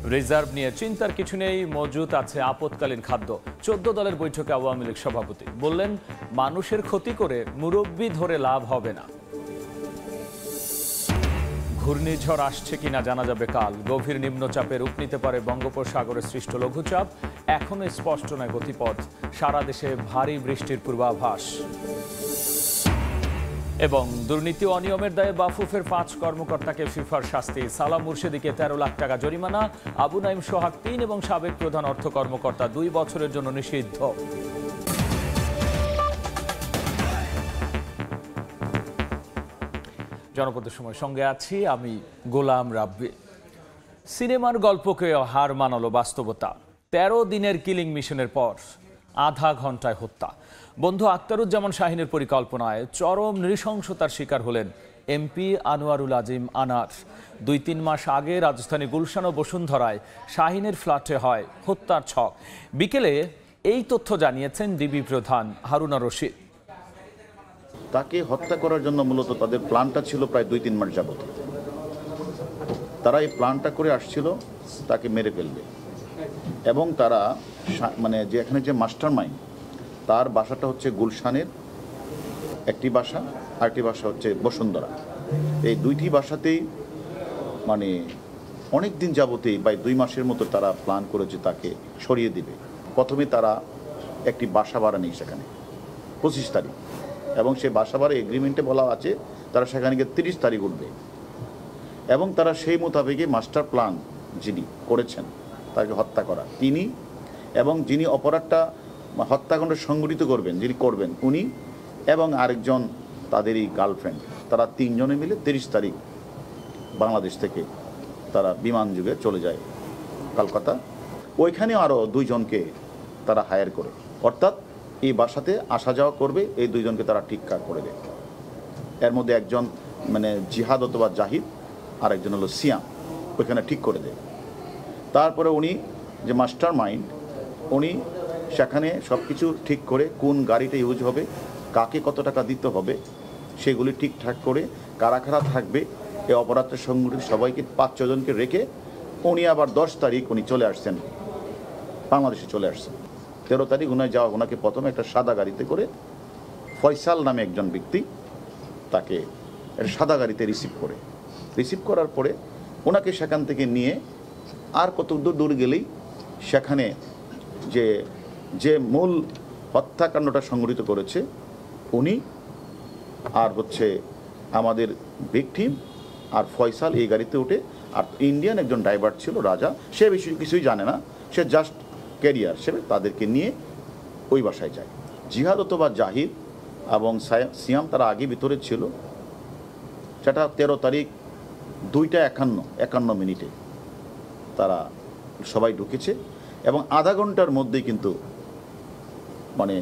Reserve নিয়ে চিন্তার কিছু নেই, মজুত আছে আপৎকালীন খাদ্য। 14 দলের বৈঠকে আওয়ামী লীগ সভাপতি বললেন, মানুষের ক্ষতি করে মুরব্বি ধরে লাভ হবে না। ঘূর্ণিঝড় আসছে কিনা জানা যাবে কাল। গভীর নিম্নচাপে রূপ নিতে পারে বঙ্গোপসাগরে সৃষ্ট লঘুচাপ। এখনো স্পষ্ট নয় গতিপথ। সারা দেশে ভারী বৃষ্টির পূর্বাভাস। এবং দুর্নীতি অনিয়মের দায়ে বাফুফের 5 কর্মকর্তাকে ফিফার শাস্তি। সালাম মুর্শেদীকে 13 লাখ টাকা জরিমানা। আবু নাইম সোহাগ 3 এবং সাবেক প্রধান অর্থ কর্মকর্তা 2 বছরের জন্য নিষিদ্ধ। জনপদের সময় সঙ্গে আছি আমি গোলাম রাব্বি। সিনেমার গল্পকে হার মানালো বাস্তবতা। 13 দিনের কিলিং মিশনের পর আধা ঘন্টায় হত্যা। বন্ধু আখতারুজ্জামান শাহিনের পরিকল্পনায় চরম নৃশংসতার শিকার হলেন এমপি আনোয়ারুল আজিম আনার। 2-3 মাস আগে রাজধানী গুলশান ও বসুন্ধরায় শাহিনের ফ্ল্যাটে হয় হত্যার ছক। বিকেলে এই তথ্য জানিয়েছেন ডিবি প্রধান হারুনা রশিদ। তাকে হত্যা করার জন্য মূলত তাদের প্ল্যানটা ছিল প্রায় 2-3 মাস যাবত। তারা এই প্ল্যানটা করে আসছিল তাকে মেরে ফেলবে, এবং তারা মানে যে এখানে যে মাস্টার মাইন্ড, তার বাসাটা হচ্ছে গুলশানের একটি বাসা, আরেকটি বাসা হচ্ছে বসুন্ধরা। এই দুইটি বাসাতেই মানে অনেক দিন যাবতেই প্রায় 2 মাসের মতো তারা প্ল্যান করেছে তাকে সরিয়ে দিবে। প্রথমে তারা একটি বাসা ভাড়া নেই সেখানে 25 তারিখ, এবং সেই বাসা ভাড়া এগ্রিমেন্টে বলা আছে তারা সেখানে গিয়ে 30 তারিখ উঠবে, এবং তারা সেই মোতাবেকই মাস্টার প্ল্যান যিনি করেছেন তাকে হত্যা করা, তিনি এবং যিনি অপরাধটা হত্যাকাণ্ড সংগঠিত করবেন, যিনি করবেন উনি এবং আরেকজন তাদেরই গার্লফ্রেন্ড, তারা 3 জনে মিলে 30 তারিখ বাংলাদেশ থেকে তারা বিমান যুগে চলে যায় কলকাতা। ওইখানে আরও 2 জনকে তারা হায়ার করে, অর্থাৎ এই বাসাতে আসা যাওয়া করবে এই 2 জনকে তারা ঠিকঠাক করে দেয়। এর মধ্যে একজন মানে জিহাদ অথবা জাহিদ, আর একজন হলো সিয়াম, ওইখানে ঠিক করে দেয়। তারপরে উনি যে মাস্টার মাইন্ড, উনি সেখানে সব কিছু ঠিক করে কোন গাড়িটা ইউজ হবে, কাকে কত টাকা দিতে হবে, সেগুলি ঠিকঠাক করে কারা কারা থাকবে এই অপরাধটা সংগঠিত সবাইকে 5-6 জনকে রেখে উনি আবার 10 তারিখ উনি চলে আসছেন, বাংলাদেশে চলে আসছেন। 13 তারিখ ওনাকে প্রথমে একটা সাদা গাড়িতে করে ফয়সাল নামে একজন ব্যক্তি তাকে একটা সাদা গাড়িতে রিসিভ করার পরে ওনাকে সেখান থেকে নিয়ে আর কত দূর গেলেই সেখানে যে মূল হত্যাকাণ্ডটা সংগঠিত করেছে উনি আর হচ্ছে আমাদের ভিকটিম আর ফয়সাল এই গাড়িতে উঠে, আর ইন্ডিয়ান একজন ড্রাইভার ছিল রাজা, সে বিষয়ে কিছুই জানে না, সে জাস্ট ক্যারিয়ার হিসেবে তাদেরকে নিয়ে ওই বাসায় যায়। জিহাদ অথবা জাহিদ এবং সিয়াম তারা আগে ভিতরে ছিল, সেটা 13 তারিখ 2:51 মিনিটে তারা সবাই ঢুকেছে, এবং আধা ঘন্টার মধ্যেই কিন্তু মানে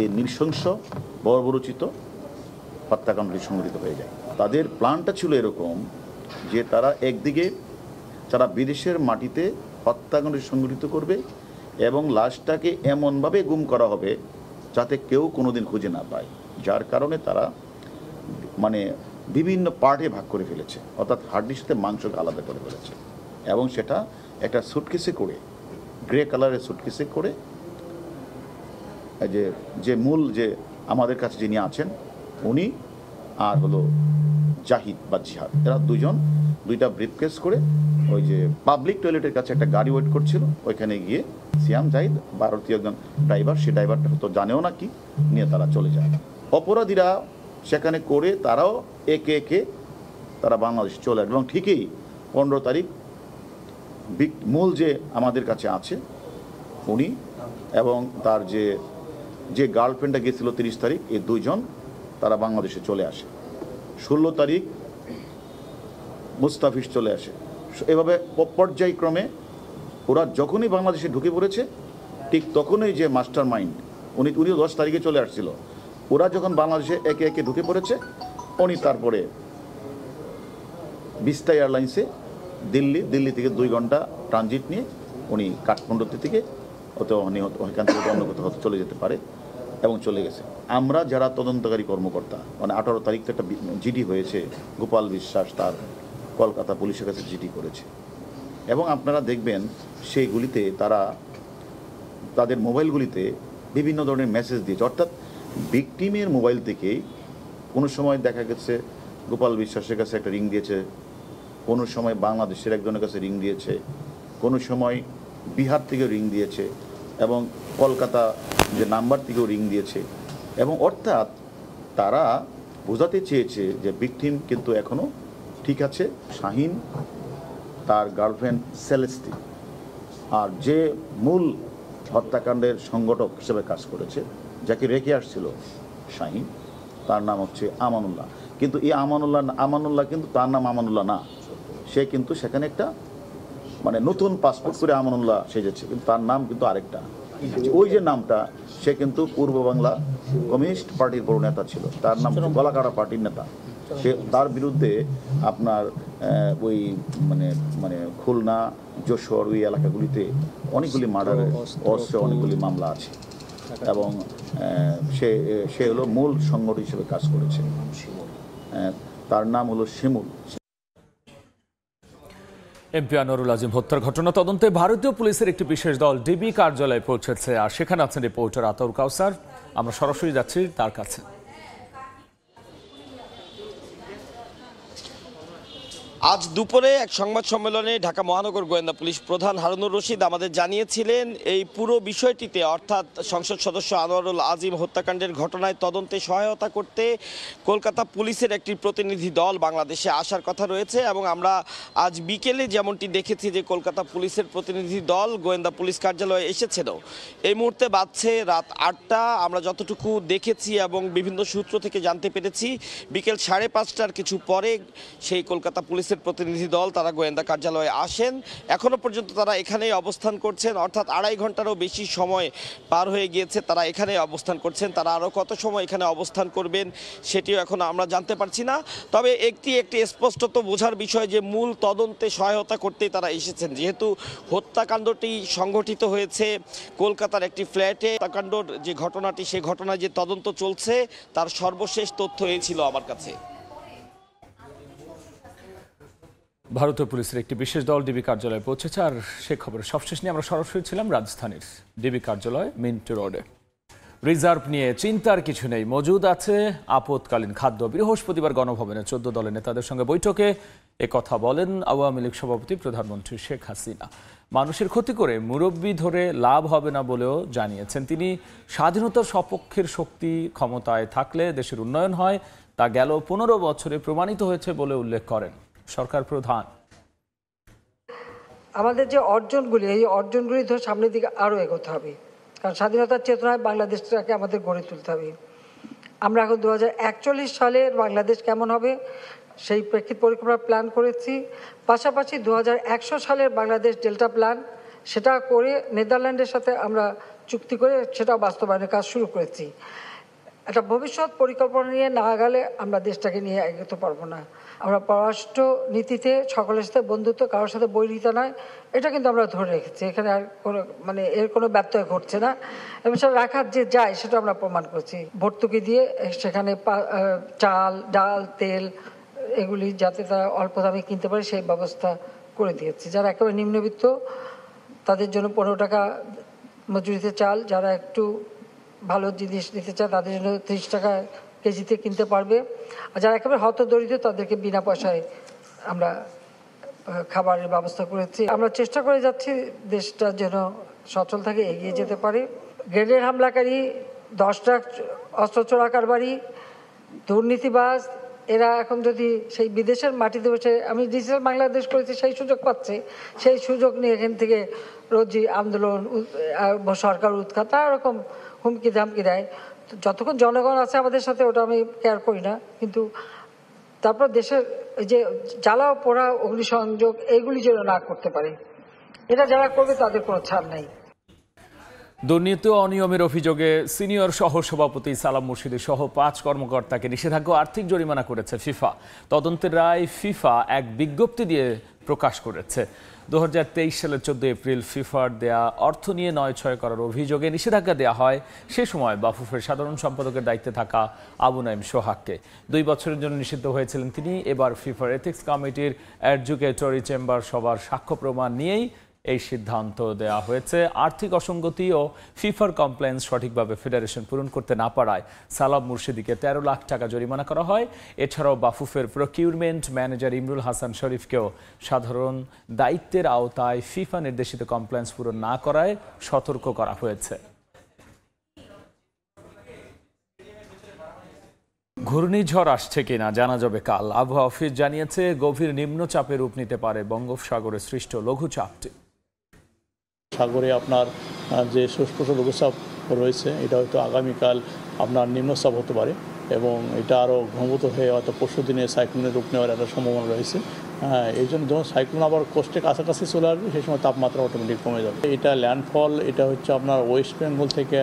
এই নৃশংস বর্বরচিত হত্যাকাণ্ডটি সংঘটিত হয়ে যায়। তাদের প্ল্যানটা ছিল এরকম যে তারা একদিকে তারা বিদেশের মাটিতে হত্যাকাণ্ড সংঘটিত করবে এবং লাশটাকে এমনভাবে গুম করা হবে যাতে কেউ কোনোদিন খুঁজে না পায়, যার কারণে তারা মানে বিভিন্ন পার্টে ভাগ করে ফেলেছে, অর্থাৎ হাড্ডির সাথে মাংসকে আলাদা করে ফেলেছে, এবং সেটা একটা সুটকেসে করে, গ্রে কালারের সুটকেসে করে যে মূল যে আমাদের কাছে যিনি আছেন উনি আর হলো জাহিদ বা জিহাদ, এরা 2 জন 2টা ব্রিফকেস করে ওই যে পাবলিক টয়লেটের কাছে একটা গাড়ি ওয়েট করছিল, ওইখানে গিয়ে সিয়াম জাহিদ ভারতীয় একজন ড্রাইভার, সেই ড্রাইভারটা তো জানেও না কি নিয়ে তারা চলে যায়। অপরাধীরা সেখানে করে তারাও একে একে তারা বাংলাদেশ চলে আসে, এবং ঠিকই 15 তারিখ মূল যে আমাদের কাছে আছে উনি এবং তার যে গার্লফ্রেন্ডটা গিয়েছিল 30 তারিখ, এই 2 জন তারা বাংলাদেশে চলে আসে। 16 তারিখ মুস্তাফিজ চলে আসে। এভাবে পর্যায়ক্রমে ওরা যখনই বাংলাদেশে ঢুকে পড়েছে ঠিক তখনই যে মাস্টার মাইন্ড উনিও 10 তারিখে চলে আসছিল, ওরা যখন বাংলাদেশে একে একে ঢুকে পড়েছে উনি তারপরে বিস্তা এয়ারলাইন্সে দিল্লি থেকে 2 ঘন্টা ট্রানজিট নিয়ে উনি কাঠমান্ডু থেকে ওইখান থেকে অন্য কোথাও চলে যেতে পারে এবং চলে গেছে। আমরা যারা তদন্তকারী কর্মকর্তা মানে 18 তারিখ তো একটা জিডি হয়েছে, গোপাল বিশ্বাস তার কলকাতা পুলিশের কাছে জিডি করেছে, এবং আপনারা দেখবেন সেইগুলিতে তারা তাদের মোবাইলগুলিতে বিভিন্ন ধরনের মেসেজ দিয়েছে, অর্থাৎ ভিকটিমের মোবাইল থেকেই কোনো সময় দেখা গেছে গোপাল বিশ্বাসের কাছে একটা রিং দিয়েছে, কোনো সময় বাংলাদেশের একজনের কাছে রিং দিয়েছে, কোনো সময় বিহার থেকেও রিং দিয়েছে এবং কলকাতা যে নাম্বার থেকেও রিং দিয়েছে। এবং অর্থাৎ তারা বোঝাতে চেয়েছে যে ভিকটিম কিন্তু এখনও ঠিক আছে। শাহীন, তার গার্লফ্রেন্ড সেলেস্টি, আর যে মূল হত্যাকাণ্ডের সংগঠক হিসেবে কাজ করেছে, যাকে রেখে আসছিল শাহীন, তার নাম হচ্ছে আমানুল্লাহ। কিন্তু এই আমানুল্লাহ কিন্তু তার নাম আমানুল্লাহ না, সে কিন্তু সেখানে একটা মানে নতুন পাসপোর্ট করে আমানুল্লাহ সেজেছে, কিন্তু তার নাম কিন্তু আরেকটা। ওই যে নামটা, সে কিন্তু পূর্ব বাংলা কমিউনিস্ট পার্টির বড় নেতা ছিল, তার নাম গলাকাটা পার্টির নেতা। সে তার বিরুদ্ধে আপনার ওই মানে খুলনা, যশোর ওই এলাকাগুলিতে অনেকগুলি মার্ডারের অস্ত্র অনেকগুলি মামলা আছে এবং সে হলো মূল সংগঠন হিসেবে কাজ করেছে। তার নাম হলো শিমুল। এমপি আনোয়ারুল আজিম হত্যার ঘটনা তদন্তে ভারতীয় পুলিশের একটি বিশেষ দল ডিবি কার্যালয়ে পৌঁছেছে, আর সেখানে আছেন রিপোর্টার আতাউর কাউসার। আমরা সরাসরি যাচ্ছি তার কাছে। আজ দুপুরে এক সংবাদ সম্মেলনে ঢাকা মহানগর গোয়েন্দা পুলিশ প্রধান হারুনুর রশিদ আমাদের জানিয়েছিলেন এই পুরো বিষয়টিতে, অর্থাৎ সংসদ সদস্য আনোয়ারুল আজিম হত্যাকাণ্ডের ঘটনায় তদন্তে সহায়তা করতে কলকাতা পুলিশের একটি প্রতিনিধি দল বাংলাদেশে আসার কথা রয়েছে। এবং আমরা আজ বিকেলে যেমনটি দেখেছি যে কলকাতা পুলিশের প্রতিনিধি দল গোয়েন্দা পুলিশ কার্যালয়ে এসেছিল। এই মুহূর্তে বাজছে রাত 8টা। আমরা যতটুকু দেখেছি এবং বিভিন্ন সূত্র থেকে জানতে পেরেছি, বিকেল 5:30টার কিছু পরে সেই কলকাতা পুলিশের প্রতিনিধি দল তারা গোয়েন্দা কার্যালয়ে আসেন। এখনো পর্যন্ত তারা এখানেই অবস্থান করছেন, অর্থাৎ 2.5 ঘন্টারও বেশি সময় পার হয়ে গিয়েছে তারা এখানেই অবস্থান করছেন। তারা আরও কত সময় এখানে অবস্থান করবেন সেটিও এখন আমরা জানতে পারছি না। তবে একটি স্পষ্টত বোঝার বিষয় যে মূল তদন্তে সহায়তা করতেই তারা এসেছেন, যেহেতু হত্যাকাণ্ডটি সংঘটিত হয়েছে কলকাতার একটি ফ্ল্যাটে। হত্যাকাণ্ডর যে ঘটনাটি, সেই ঘটনায় যে তদন্ত চলছে তার সর্বশেষ তথ্য এই ছিল আমার কাছে। ভারতীয় পুলিশের একটি বিশেষ দল ডিবি কার্যালয়ে পৌঁছেছে, আর সে খবরের সবশেষ নিয়ে আমরা সরাসরি ছিলাম রাজধানীর ডিবি কার্যালয় মিন্টো রোডে। রিজার্ভ নিয়ে চিন্তার কিছু নেই, মজুদ আছে আপৎকালীন খাদ্য। বৃহস্পতিবার গণভবনে 14 দলের নেতাদের সঙ্গে বৈঠকে কথা বলেন আওয়ামী লীগ সভাপতি প্রধানমন্ত্রী শেখ হাসিনা। মানুষের ক্ষতি করে মুরব্বি ধরে লাভ হবে না বলেও জানিয়েছেন তিনি। স্বাধীনতার সপক্ষের শক্তি ক্ষমতায় থাকলে দেশের উন্নয়ন হয়, তা গেল 15 বছরে প্রমাণিত হয়েছে বলে উল্লেখ করেন সরকার প্রধান। আমাদের যে অর্জনগুলি, এই অর্জনগুলি ধরে সামনের দিকে আরও এগোতে হবে, কারণ স্বাধীনতার চেতনায় বাংলাদেশটাকে আমাদের গড়ে তুলতে হবে। আমরা এখন 2041 সালের বাংলাদেশ কেমন হবে সেই প্রেক্ষিত পরিকল্পনা প্ল্যান করেছি। পাশাপাশি 2100 সালের বাংলাদেশ ডেল্টা প্ল্যান, সেটা করে নেদারল্যান্ডের সাথে আমরা চুক্তি করে সেটাও বাস্তবায়নের কাজ শুরু করেছি। একটা ভবিষ্যৎ পরিকল্পনা নিয়ে না গেলে আমরা দেশটাকে নিয়ে এগোতে পারবো না। আমরা পররাষ্ট্র নীতিতে সকলের সাথে বন্ধুত্ব, কারোর সাথে বৈরিতা নয়, এটা কিন্তু আমরা ধরে রেখেছি। এখানে আর কোনো এর কোনো ব্যত্যয় ঘটছে না এবং সেটা রাখার যে যায় সেটা আমরা প্রমাণ করছি। ভর্তুকি দিয়ে সেখানে চাল, ডাল, তেল এগুলি যাতে তারা অল্প দামে কিনতে পারে সেই ব্যবস্থা করে দিয়েছি। যারা একেবারে নিম্নবিত্ত তাদের জন্য 15 টাকা মজুরিতে চাল, যারা একটু ভালো জিনিস নিতে চায় তাদের জন্য 30 টাকা কেজিতে কিনতে পারবে, আর যারা একেবারে হতদরিদ্র তাদেরকে বিনা পয়সায় আমরা খাবারের ব্যবস্থা করেছি। আমরা চেষ্টা করে যাচ্ছি দেশটা যেন সচল থাকে, এগিয়ে যেতে পারে। গ্রেনেড হামলাকারী, 10 লাখ অস্ত্র চোরা কারবারি, দুর্নীতিবাজ, এরা এখন যদি সেই বিদেশের মাটিতে বসে, আমি ডিজিটাল বাংলাদেশ করেছি, সেই সুযোগ পাচ্ছে, সেই সুযোগ নিয়ে এখান থেকে রোজই আন্দোলন, সরকার উৎখাত, নানা রকম হুমকি ধামকি দেয়। যতক্ষণ জনগণ আছে আমাদের সাথে ওটা আমি কেয়ার করি না, কিন্তু তারপর দেশের যে জ্বালাও পোড়া অগ্নিসংযোগ এইগুলি যেন না করতে পারে, এটা যারা করবে তাদের কোনো ছাড় নাই। দুর্নীতি ও অনিয়মের অভিযোগে সিনিয়র সহসভাপতি সালাম মুর্শিদি সহ 5 কর্মকর্তাকে নিষেধাজ্ঞা আর্থিক জরিমানা করেছে ফিফা। তদন্তের রায় ফিফা এক বিজ্ঞপ্তি দিয়ে প্রকাশ করেছে। 2023 সালের 14 এপ্রিল ফিফার দেয়া অর্থ নিয়ে নয়-ছয় করার অভিযোগে নিষেধাজ্ঞা দেওয়া হয় সে সময় বাফুফের সাধারণ সম্পাদকের দায়িত্বে থাকা আবু নাঈম সোহাগকে। 2 বছরের জন্য নিষিদ্ধ হয়েছিলেন তিনি। এবার ফিফার এথিক্স কমিটির অ্যাডজুকেটরি চেম্বার সবার সাক্ষ্য প্রমাণ নিয়েই এই সিদ্ধান্ত দেওয়া হয়েছে। আর্থিক অসঙ্গতি ও ফিফার কমপ্লেন্স সঠিকভাবে ফেডারেশন পূরণ করতে না পারায় সালাম মুর্শিদিকে 13 লাখ টাকা জরিমানা করা হয়। এছাড়াও বাফুফের প্রকিউরমেন্ট ম্যানেজার ইমরুল হাসান শরীফকেও সাধারণ দায়িত্বের আওতায় ফিফা নির্দেশিত কমপ্লেন্স পূরণ না করায় সতর্ক করা হয়েছে। ঘূর্ণিঝড় আসছে কিনা জানা যাবে কাল। আবহাওয়া অফিস জানিয়েছে গভীর নিম্নচাপে রূপ নিতে পারে বঙ্গোপসাগরে সৃষ্ট লঘুচাপটি। সাগরে আপনার যে সুস্পষ্ট লঘুচাপ রয়েছে এটা হয়তো আগামীকাল আপনার নিম্নচাপ হতে পারে এবং এটা আরও ঘনীভূত হয়ে হয়তো পরশু দিনে সাইক্লোনের রূপ নেওয়ার একটা সম্ভাবনা রয়েছে। এই জন্য যখন সাইক্লোন আবার কোস্টের কাছাকাছি চলে আসবে সেই সময় তাপমাত্রা অটোমেটিক কমে যাবে। এটা ল্যান্ডফল এটা হচ্ছে আপনার ওয়েস্ট বেঙ্গল থেকে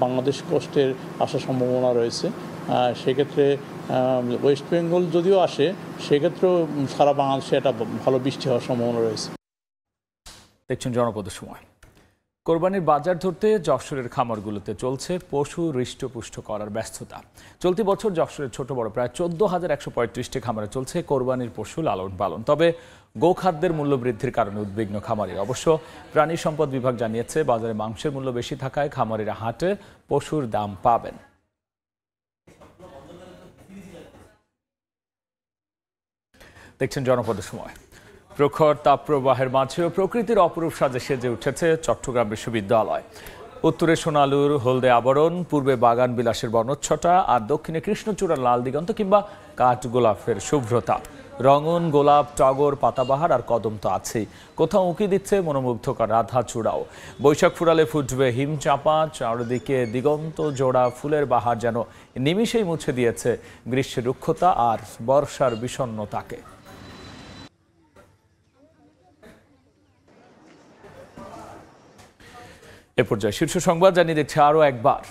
বাংলাদেশ কোস্টের আসার সম্ভাবনা রয়েছে। সেক্ষেত্রে ওয়েস্ট বেঙ্গল যদিও আসে সেক্ষেত্রেও সারা বাংলাদেশে একটা ভালো বৃষ্টি হওয়ার সম্ভাবনা রয়েছে। দেখছেন জনপদ সময়। কোরবানির বাজার ধরতে যশোরের খামারগুলোতে চলছে পশু হৃষ্টপুষ্ট করার ব্যস্ততা। চলতি বছর যশোরের ছোট বড় প্রায় 14,135টি খামারে চলছে কোরবানির পশু লালন পালন। তবে গোখাদ্যের মূল্য বৃদ্ধির কারণে উদ্বিগ্ন খামারিরা। অবশ্য প্রাণী সম্পদ বিভাগ জানিয়েছে বাজারে মাংসের মূল্য বেশি থাকায় খামারিরা হাটে পশুর দাম পাবেন। দেখছেন জনপদ সময়। প্রখর তাপপ্রবাহের মাঝেও প্রকৃতির অপরূপ সাজে সেজে উঠেছে চট্টগ্রাম বিশ্ববিদ্যালয়। উত্তরে সোনালুর হলদে আবরণ, পূর্বে বাগান বিলাসের বনচ্ছটা আর দক্ষিণে কৃষ্ণচূড়ার লাল দিগন্ত কিংবা কাঠ গোলাপের শুভ্রতা। রঙন, গোলাপ, টগর, পাতাবাহার আর কদম তো আছেই। কোথাও উঁকি দিচ্ছে মনোমুগ্ধকর রাধা চূড়াও। বৈশাখ ফুরালে ফুটবে হিমচাপা, চারদিকে দিগন্ত জোড়া ফুলের বাহার যেন নিমিষেই মুছে দিয়েছে গ্রীষ্মের রুক্ষতা আর বর্ষার বিষণ্ণতাকে। এ পর্যায়ে শীর্ষ সংবাদ জানিয়ে দিচ্ছে আরও একবার।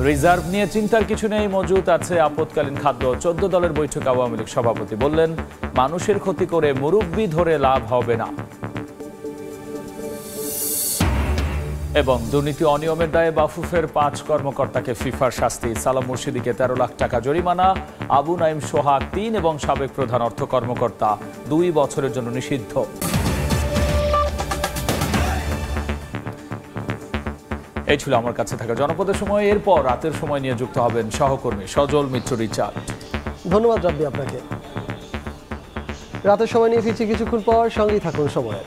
রিজার্ভ নিয়ে চিন্তার কিছু নেই, মজুত আছে আপৎকালীন খাদ্য। 14 দলের বৈঠক আওয়ামী লীগ সভাপতি বললেন, মানুষের ক্ষতি করে মুরব্বি ধরে লাভ হবে না। এবং দুর্নীতি অনিয়মের দায়ে বাফুফের 5 কর্মকর্তাকে ফিফার শাস্তি। সালাম মুর্শিদিকে 13 লাখ টাকা জরিমানা। আবু নাঈম সোহাগ 3 এবং সাবেক প্রধান অর্থ কর্মকর্তা 2 বছরের জন্য নিষিদ্ধ। এই ছিল আমার কাছে থাকা জনপদের সময়। এরপর রাতের সময় নিয়ে যুক্ত হবেন সহকর্মী সজল মিত্র রিচার্ড। ধন্যবাদ রাব্বি আপনাকে। রাতের সময় নিয়ে ফিরছি কিছুক্ষণ পর, সঙ্গেই থাকুন সময়ের।